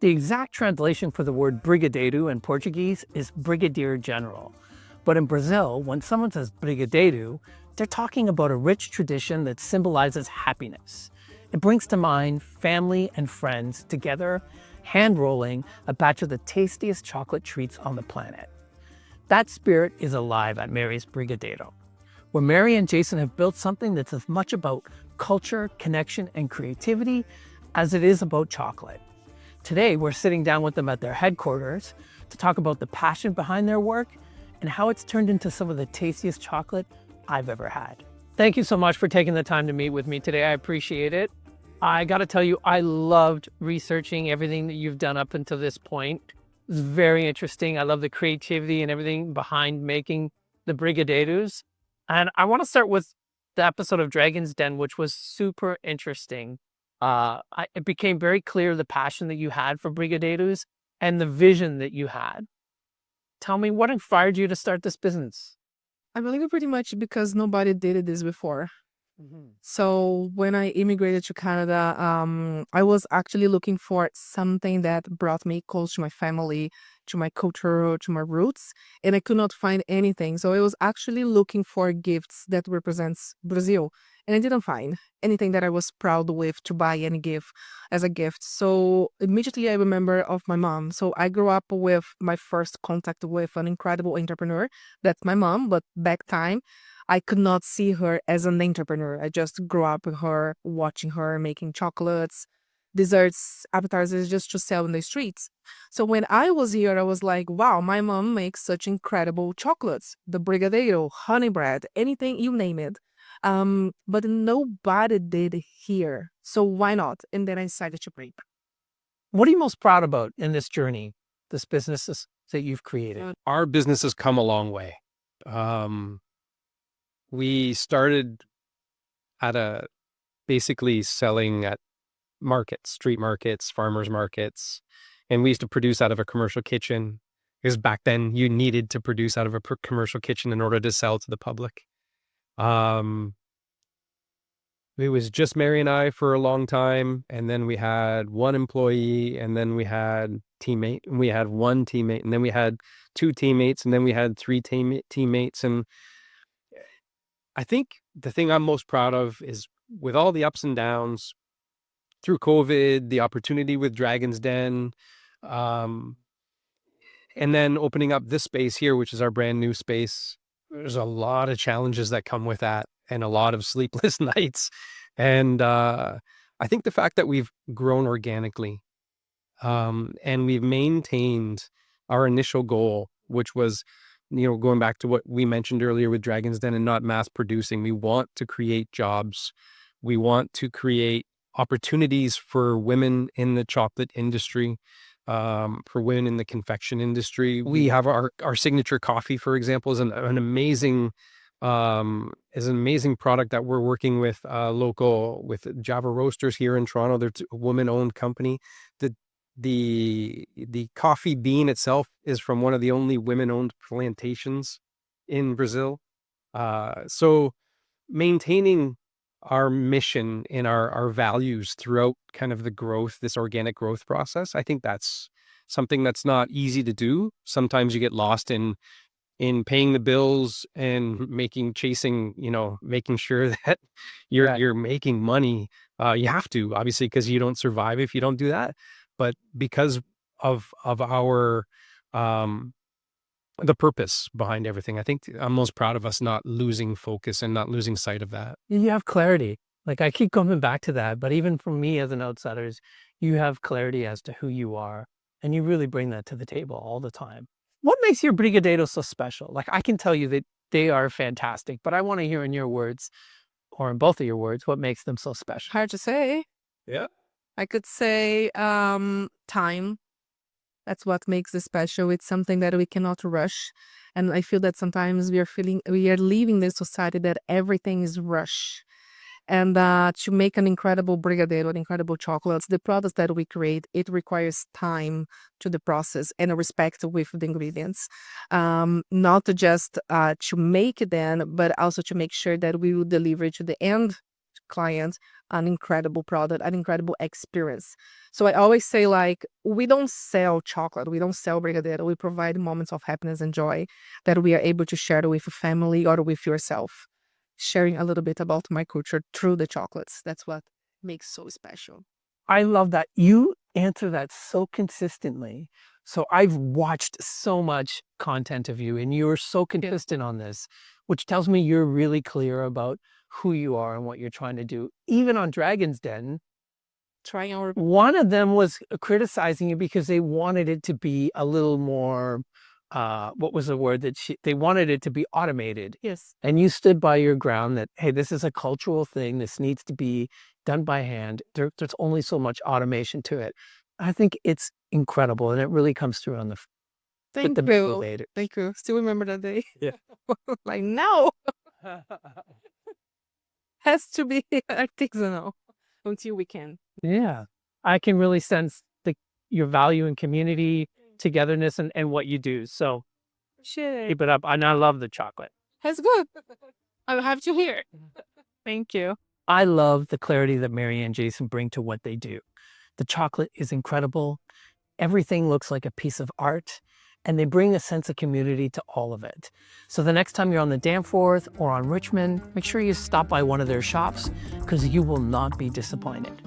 The exact translation for the word brigadeiro in Portuguese is brigadier general. But in Brazil, when someone says brigadeiro, they're talking about a rich tradition that symbolizes happiness. It brings to mind family and friends together, hand-rolling a batch of the tastiest chocolate treats on the planet. That spirit is alive at Mary's Brigadeiro, where Mary and Jason have built something that's as much about culture, connection, and creativity as it is about chocolate. Today, we're sitting down with them at their headquarters to talk about the passion behind their work and how it's turned into some of the tastiest chocolate I've ever had. Thank you so much for taking the time to meet with me today. I appreciate it. I gotta tell you, I loved researching everything that you've done up until this point. It was very interesting. I love the creativity and everything behind making the Brigadeiros. And I want to start with the episode of Dragon's Den, which was super interesting. It became very clear the passion that you had for Brigadeiros and the vision that you had. Tell me, what inspired you to start this business? I believe pretty much because nobody did this before. So when I immigrated to Canada, I was actually looking for something that brought me close to my family, to my culture, to my roots, and I could not find anything. So I was actually looking for gifts that represents Brazil, and I didn't find anything that I was proud with to buy and give as a gift. So immediately I remember of my mom. So I grew up with my first contact with an incredible entrepreneur. That's my mom, but back time, I could not see her as an entrepreneur. I just grew up with her, watching her making chocolates, desserts, appetizers just to sell in the streets. So when I was here, I was like, wow, my mom makes such incredible chocolates. The Brigadeiro, honey bread, anything, you name it. But nobody did here. So why not? And then I decided to break. What are you most proud about in this journey, this business that you've created? Our business has come a long way. We started at basically selling at markets, street markets, farmers markets, and we used to produce out of a commercial kitchen because back then you needed to produce out of a commercial kitchen in order to sell to the public. It was just Mary and I for a long time, and then we had one employee, and then we had teammate, and we had one teammate, and then we had two teammates, and then we had three teammates. And I think the thing I'm most proud of is with all the ups and downs through COVID, the opportunity with Dragon's Den, and then opening up this space here, which is our brand new space. There's a lot of challenges that come with that and a lot of sleepless nights. And I think the fact that we've grown organically and we've maintained our initial goal, which was, going back to what we mentioned earlier with Dragon's Den and not mass producing. We want to create jobs. We want to create opportunities for women in the chocolate industry, for women in the confection industry. We have our signature coffee, for example, is an amazing product that we're working with with Java Roasters here in Toronto. They're a woman-owned company. The coffee bean itself is from one of the only women-owned plantations in Brazil. So maintaining our mission and our values throughout kind of the growth, this organic growth process, I think that's something that's not easy to do. Sometimes you get lost in paying the bills and making sure that you're making money. You have to, obviously, because you don't survive if you don't do that. But because of our the purpose behind everything, I think I'm most proud of us not losing focus and not losing sight of that. You have clarity. Like, I keep coming back to that, but even for me as an outsider, you have clarity as to who you are, and you really bring that to the table all the time. What makes your Brigadeiro so special? Like, I can tell you that they are fantastic, but I want to hear in your words, or in both of your words, what makes them so special. Hard to say. Yeah. I could say time. That's what makes it special. It's something that we cannot rush. And I feel that sometimes we are leaving this society that everything is rush. And to make an incredible brigadeiro, an incredible chocolates, the products that we create, it requires time to the process and a respect with the ingredients. Not just to make them, but also to make sure that we will deliver to the end client an incredible product, an incredible experience. So I always say, like, we don't sell chocolate, we don't sell Brigadeiro. We provide moments of happiness and joy that we are able to share with a family or with yourself. Sharing a little bit about my culture through the chocolates. That's what makes so special. I love that. You answer that so consistently. So I've watched so much content of you and you're so consistent on this, which tells me you're really clear about who you are and what you're trying to do. Even on Dragon's Den, Trying our one of them was criticizing you because they wanted it to be a little more, what was the word that they wanted it to be automated. yes. And you stood by your ground that, hey, this is a cultural thing. This needs to be done by hand. There's only so much automation to it. I think it's incredible. And it really comes through on Thank the you. later. Thank you. Still remember that day? Yeah. Like, no, has to be artisanal until we can. Yeah. I can really sense your value in community, togetherness, and what you do. So Shit. keep it up. And I love the chocolate. That's good. I have to hear. Thank you. I love the clarity that Mary and Jason bring to what they do. The chocolate is incredible. Everything looks like a piece of art, and they bring a sense of community to all of it. So the next time you're on the Danforth or on Richmond, make sure you stop by one of their shops because you will not be disappointed.